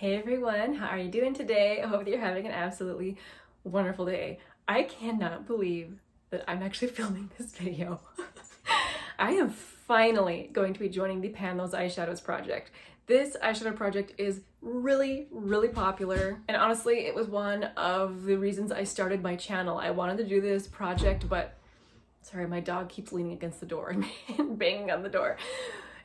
Hey everyone, how are you doing today? I hope that you're having an absolutely wonderful day. I cannot believe that I'm actually filming this video. I am finally going to be joining the Pan Those Eyeshadows project. This eyeshadow project is really popular, and honestly it was one of the reasons I started my channel. I wanted to do this project, but sorry, my dog keeps leaning against the door and banging on the door.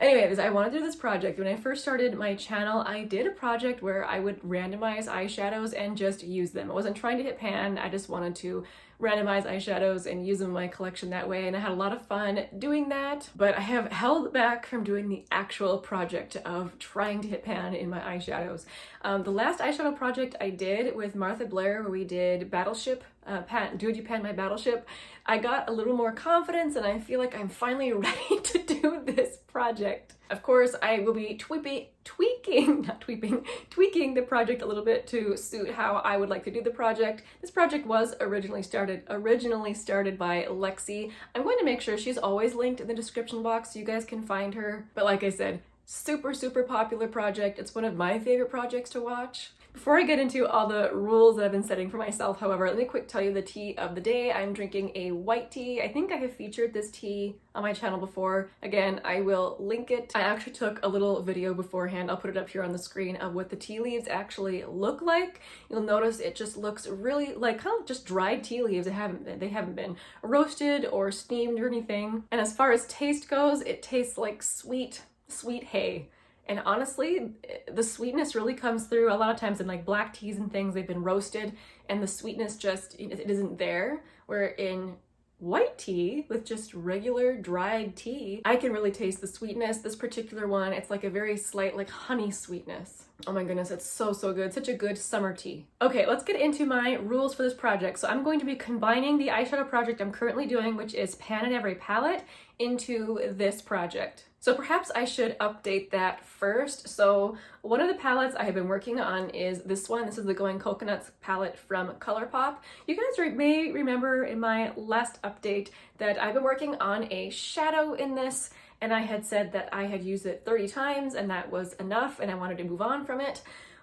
Anyways, I wanted to do this project. When I first started my channel, I did a project where I would randomize eyeshadows and just use them. I wasn't trying to hit pan, I just wanted to randomize eyeshadows and use them in my collection that way, and I had a lot of fun doing that, but I have held back from doing the actual project of trying to hit pan in my eyeshadows. The last eyeshadow project I did with Martha Blair, where we did Battleship, Dude You Pan My Battleship, I got a little more confidence and I feel like I'm finally ready to do this project. Of course, I will be tweaking the project a little bit to suit how I would like to do the project. This project was originally started by Lexi. I'm going to make sure she's always linked in the description box so you guys can find her. But like I said, super popular project. It's one of my favorite projects to watch. Before I get into all the rules that I've been setting for myself, however, let me quick tell you the tea of the day. I'm drinking a white tea. I think I have featured this tea on my channel before. Again, I will link it. I actually took a little video beforehand. I'll put it up here on the screen of what the tea leaves actually look like. You'll notice it just looks really like kind of just dried tea leaves. They haven't been roasted or steamed or anything. And as far as taste goes, it tastes like sweet hay. And honestly, the sweetness really comes through a lot of times in like black teas and things. They've been roasted and the sweetness just, it isn't there. Where in white tea with just regular dried tea, I can really taste the sweetness. This particular one, it's like a very slight like honey sweetness. Oh my goodness, it's so good. Such a good summer tea. Okay, let's get into my rules for this project. So I'm going to be combining the eyeshadow project I'm currently doing, which is Pan in Every palette, into this project. So perhaps I should update that first. So one of the palettes I have been working on is this one. This is the Going Coconuts palette from ColourPop. You guys may remember in my last update that I've been working on a shadow in this, and I had said that I had used it 30 times and that was enough and I wanted to move on from it.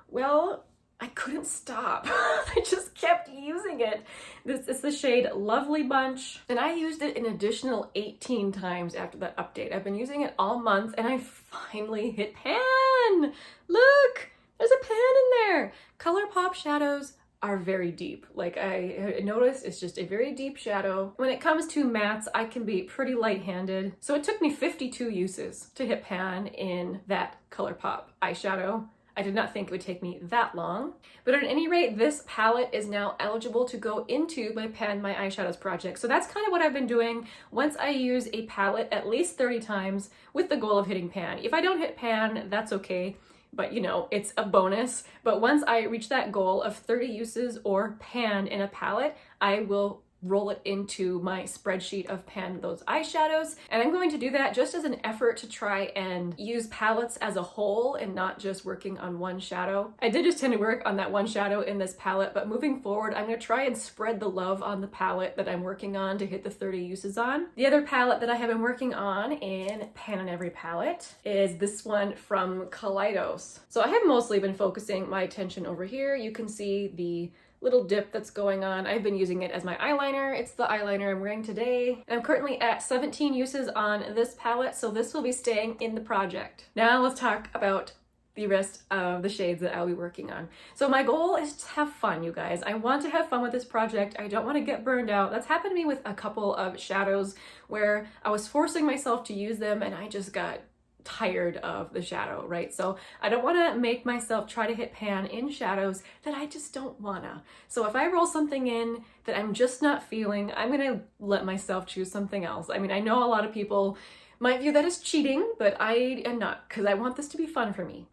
Well, I couldn't stop. I just kept using it. This is the shade Lovely Bunch, and I used it an additional 18 times after that update. I've been using it all month and I finally hit pan. Look, there's a pan in there. ColourPop shadows are very deep. Like I noticed, it's just a very deep shadow. When it comes to mattes, I can be pretty light-handed. So it took me 52 uses to hit pan in that ColourPop eyeshadow. I did not think it would take me that long, but at any rate, this palette is now eligible to go into my Pan My Eyeshadows project. So that's kind of what I've been doing. Once I use a palette at least 30 times with the goal of hitting pan. If I don't hit pan, that's okay, but you know, it's a bonus. But once I reach that goal of 30 uses or pan in a palette, I will roll it into my spreadsheet of Pan Those Eyeshadows. And I'm going to do that just as an effort to try and use palettes as a whole and not just working on one shadow. I did just tend to work on that one shadow in this palette, but moving forward, I'm going to try and spread the love on the palette that I'm working on to hit the 30 uses on. The other palette that I have been working on in Pan in Every palette is this one from Kaleidos. So I have mostly been focusing my attention over here. You can see the little dip that's going on. I've been using it as my eyeliner. It's the eyeliner I'm wearing today. And I'm currently at 17 uses on this palette, so this will be staying in the project. Now let's talk about the rest of the shades that I'll be working on. So my goal is to have fun, you guys. I want to have fun with this project. I don't want to get burned out. That's happened to me with a couple of shadows where I was forcing myself to use them and I just got tired of the shadow, right? So I don't want to make myself try to hit pan in shadows that I just don't wanna. So if I roll something in that I'm just not feeling, I'm gonna let myself choose something else. I mean, I know a lot of people might view that as cheating, but I am not, because I want this to be fun for me.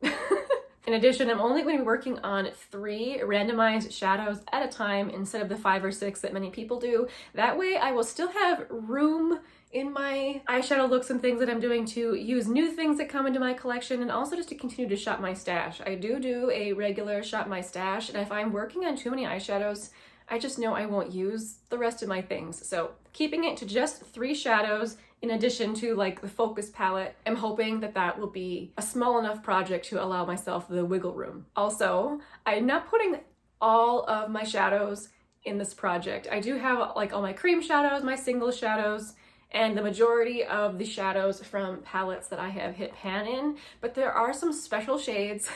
In addition, I'm only going to be working on 3 randomized shadows at a time instead of the 5 or 6 that many people do. That way I will still have room in my eyeshadow looks and things that I'm doing to use new things that come into my collection, and also just to continue to shop my stash. I do a regular shop my stash, and if I'm working on too many eyeshadows, I just know I won't use the rest of my things. So keeping it to just 3 shadows in addition to like the focus palette, I'm hoping that that will be a small enough project to allow myself the wiggle room. Also, I'm not putting all of my shadows in this project. I do have like all my cream shadows, my single shadows, and the majority of the shadows from palettes that I have hit pan in, but there are some special shades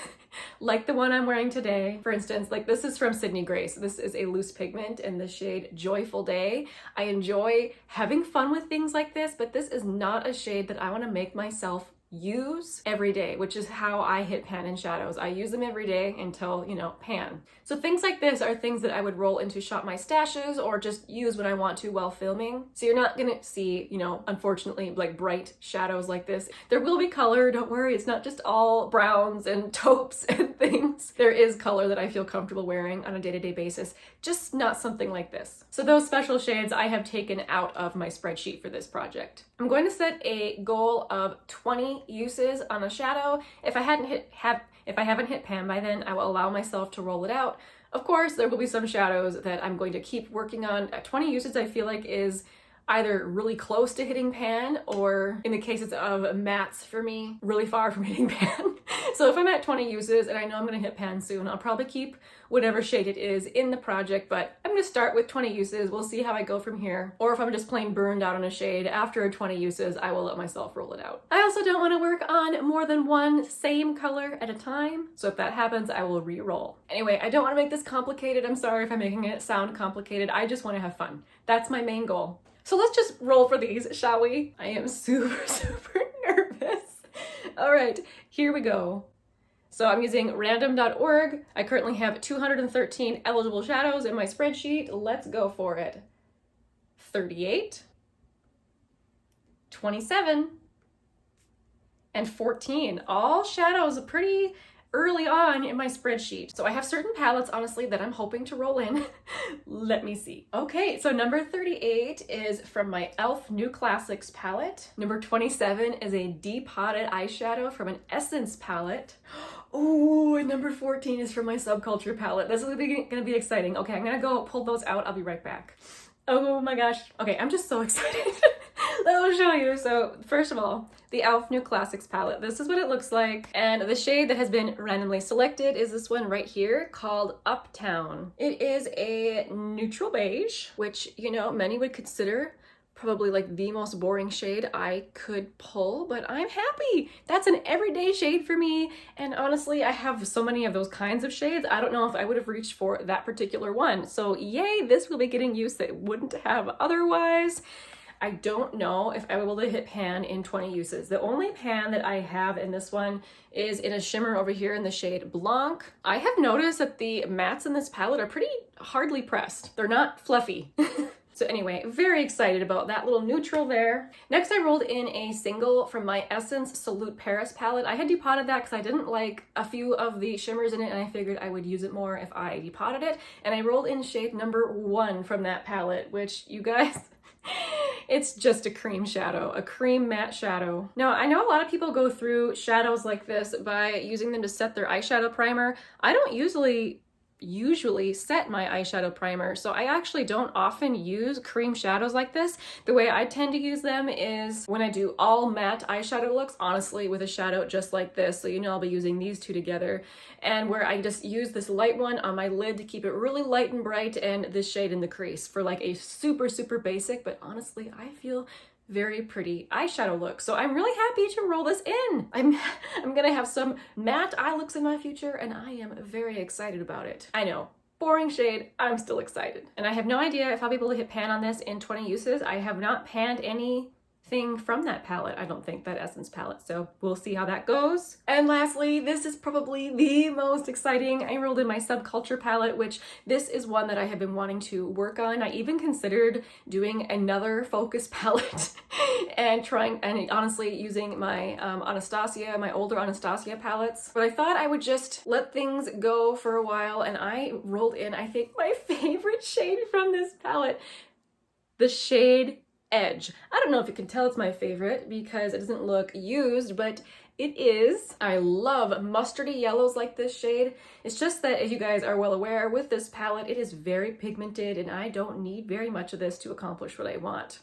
like the one I'm wearing today. For instance, like this is from Sydney Grace. This is a loose pigment in the shade Joyful Day. I enjoy having fun with things like this, but this is not a shade that I want to make myself use every day, which is how I hit pan in shadows. I use them every day until, you know, pan. So things like this are things that I would roll into Shop My Stashes or just use when I want to while filming. So you're not gonna see, you know, unfortunately, like bright shadows like this. There will be color, don't worry, it's not just all browns and taupes and things. There is color that I feel comfortable wearing on a day-to-day basis, just not something like this. So those special shades I have taken out of my spreadsheet for this project. I'm going to set a goal of 20 uses on a shadow. If I haven't hit pan by then, I will allow myself to roll it out. Of course, there will be some shadows that I'm going to keep working on. 20 uses I feel like is either really close to hitting pan, or in the cases of mattes for me, really far from hitting pan. So if I'm at 20 uses and I know I'm gonna hit pan soon, I'll probably keep whatever shade it is in the project, but I'm gonna start with 20 uses. We'll see how I go from here. Or if I'm just plain burned out on a shade, after 20 uses, I will let myself roll it out. I also don't wanna work on more than one same color at a time. So if that happens, I will re-roll. Anyway, I don't wanna make this complicated. I'm sorry if I'm making it sound complicated. I just wanna have fun. That's my main goal. So let's just roll for these, shall we? I am super nervous. All right, here we go. So I'm using random.org. I currently have 213 eligible shadows in my spreadsheet. Let's go for it. 38, 27, and 14. All shadows pretty early on in my spreadsheet. So I have certain palettes, honestly, that I'm hoping to roll in. Let me see. Okay, so number 38 is from my e.l.f. New Classics palette. Number 27 is a depotted eyeshadow from an Essence palette. Oh, and number 14 is from my Subculture palette. This is gonna be exciting. Okay, I'm gonna go pull those out. I'll be right back. Oh my gosh. Okay, I'm just so excited. Let me show you. So first of all, the e.l.f. New Classics palette. This is what it looks like. And the shade that has been randomly selected is this one right here called Uptown. It is a neutral beige, which, you know, many would consider probably like the most boring shade I could pull, but I'm happy. That's an everyday shade for me. And honestly, I have so many of those kinds of shades. I don't know if I would have reached for that particular one. So yay, this will be getting use that it wouldn't have otherwise. I don't know if I will be able to hit pan in 20 uses. The only pan that I have in this one is in a shimmer over here in the shade Blanc. I have noticed that the mattes in this palette are pretty hardly pressed. They're not fluffy. So anyway, very excited about that little neutral there. Next, I rolled in a single from my Essence Salute Paris palette. I had depotted that because I didn't like a few of the shimmers in it, and I figured I would use it more if I depotted it. And I rolled in shade number 1 from that palette, which, you guys, it's just a cream shadow, a cream matte shadow. Now, I know a lot of people go through shadows like this by using them to set their eyeshadow primer. I don't usually set my eyeshadow primer, so I actually don't often use cream shadows like this. The way I tend to use them is when I do all matte eyeshadow looks, honestly, with a shadow just like this. So you know I'll be using these two together, and where I just use this light one on my lid to keep it really light and bright, and this shade in the crease for like a super basic, but honestly I feel very pretty eyeshadow look. So I'm really happy to roll this in. I'm gonna have some matte eye looks in my future, and I am very excited about it. I know, boring shade, I'm still excited. And I have no idea if I'll be able to hit pan on this in 20 uses. I have not panned anything from that palette, I don't think, that Essence palette, so we'll see how that goes. And lastly, this is probably the most exciting. I rolled in my Subculture palette, which this is one that I have been wanting to work on. I even considered doing another focus palette and honestly using my my older Anastasia palettes, but I thought I would just let things go for a while, and I rolled in, I think, my favorite shade from this palette, the shade Edge. I don't know if you can tell it's my favorite because it doesn't look used, but it is. I love mustardy yellows like this shade. It's just that, as you guys are well aware, with this palette, it is very pigmented, and I don't need very much of this to accomplish what I want.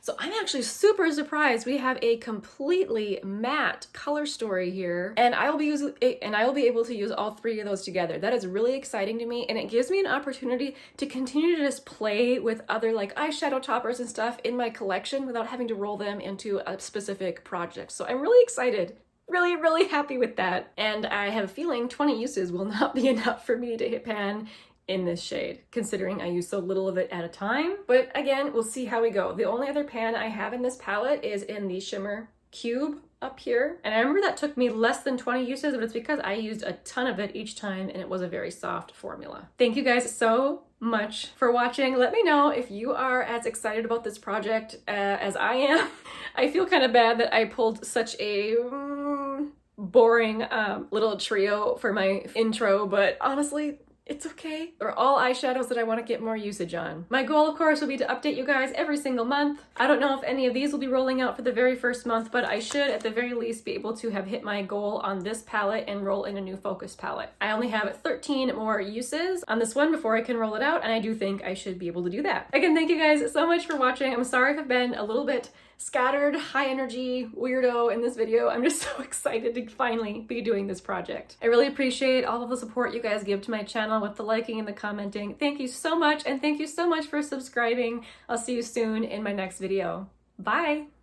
So I'm actually super surprised we have a completely matte color story here, and I will be able to use all three of those together. That is really exciting to me, and it gives me an opportunity to continue to just play with other like eyeshadow toppers and stuff in my collection without having to roll them into a specific project. So I'm really excited. Really happy with that. And I have a feeling 20 uses will not be enough for me to hit pan in this shade, considering I use so little of it at a time. But again, we'll see how we go. The only other pan I have in this palette is in the shimmer cube up here. And I remember that took me less than 20 uses, but it's because I used a ton of it each time and it was a very soft formula. Thank you guys so much for watching. Let me know if you are as excited about this project as I am. I feel kind of bad that I pulled such a boring little trio for my intro, but honestly, it's okay. They're all eyeshadows that I want to get more usage on. My goal, of course, will be to update you guys every single month. I don't know if any of these will be rolling out for the very first month, but I should at the very least be able to have hit my goal on this palette and roll in a new focus palette. I only have 13 more uses on this one before I can roll it out, and I do think I should be able to do that. Again, thank you guys so much for watching. I'm sorry if I've been a little bit scattered, high energy weirdo in this video. I'm just so excited to finally be doing this project. I really appreciate all of the support you guys give to my channel with the liking and the commenting. Thank you so much, and thank you so much for subscribing. I'll see you soon in my next video. Bye!